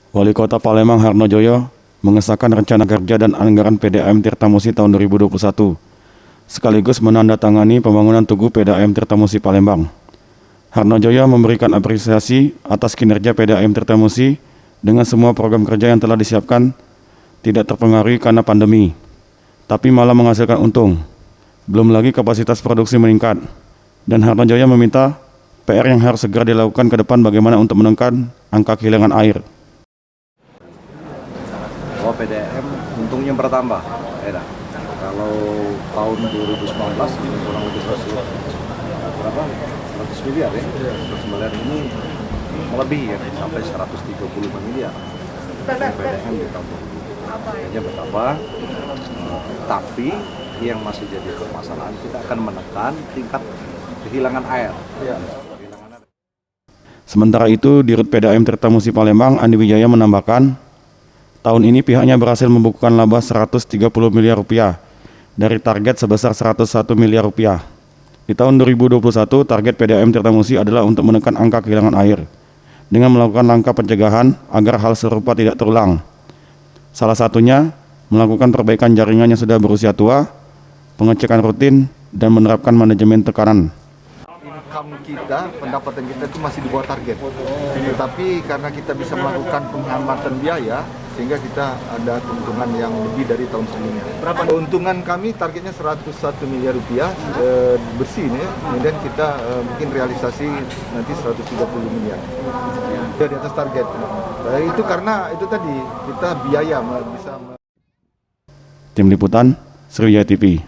Wali Kota Palembang Harnojoyo mengesahkan rencana kerja dan anggaran PDAM Tirtamusi tahun 2021, sekaligus menandatangani pembangunan Tugu PDAM Tirtamusi Palembang. Harnojoyo memberikan apresiasi atas kinerja PDAM Tirtamusi dengan semua program kerja yang telah disiapkan tidak terpengaruhi karena pandemi, tapi malah menghasilkan untung. Belum lagi kapasitas produksi meningkat, dan Harnojoyo meminta PR yang harus segera dilakukan ke depan bagaimana untuk menekan angka kehilangan air. Bahwa PDAM untungnya bertambah. Kalau tahun 2019 ini kurang lebih 100 miliar ya. 100 miliar ini melebihi ya, sampai 135 miliar. PDAM di tahun 2020 bertambah, tapi yang masih jadi permasalahan kita akan menekan tingkat kehilangan air. Sementara itu, Dirut PDAM Tirtamusi Palembang Andi Wijaya menambahkan, tahun ini pihaknya berhasil membukukan laba 130 miliar rupiah dari target sebesar 101 miliar rupiah. Di tahun 2021, target PDAM Tirtamusi adalah untuk menekan angka kehilangan air dengan melakukan langkah pencegahan agar hal serupa tidak terulang. Salah satunya, melakukan perbaikan jaringan yang sudah berusia tua, pengecekan rutin, dan menerapkan manajemen tekanan. Income kita, pendapatan kita itu masih di bawah target. Tetapi karena kita bisa melakukan penghematan biaya, sehingga kita ada keuntungan yang lebih dari tahun sebelumnya. Berapa? Keuntungan kami targetnya 101 miliar rupiah bersih nih, kemudian kita mungkin realisasi nanti 130 miliar. Di atas target. Itu karena itu tadi kita biaya bisa. Tim Liputan, Sriwijaya TV.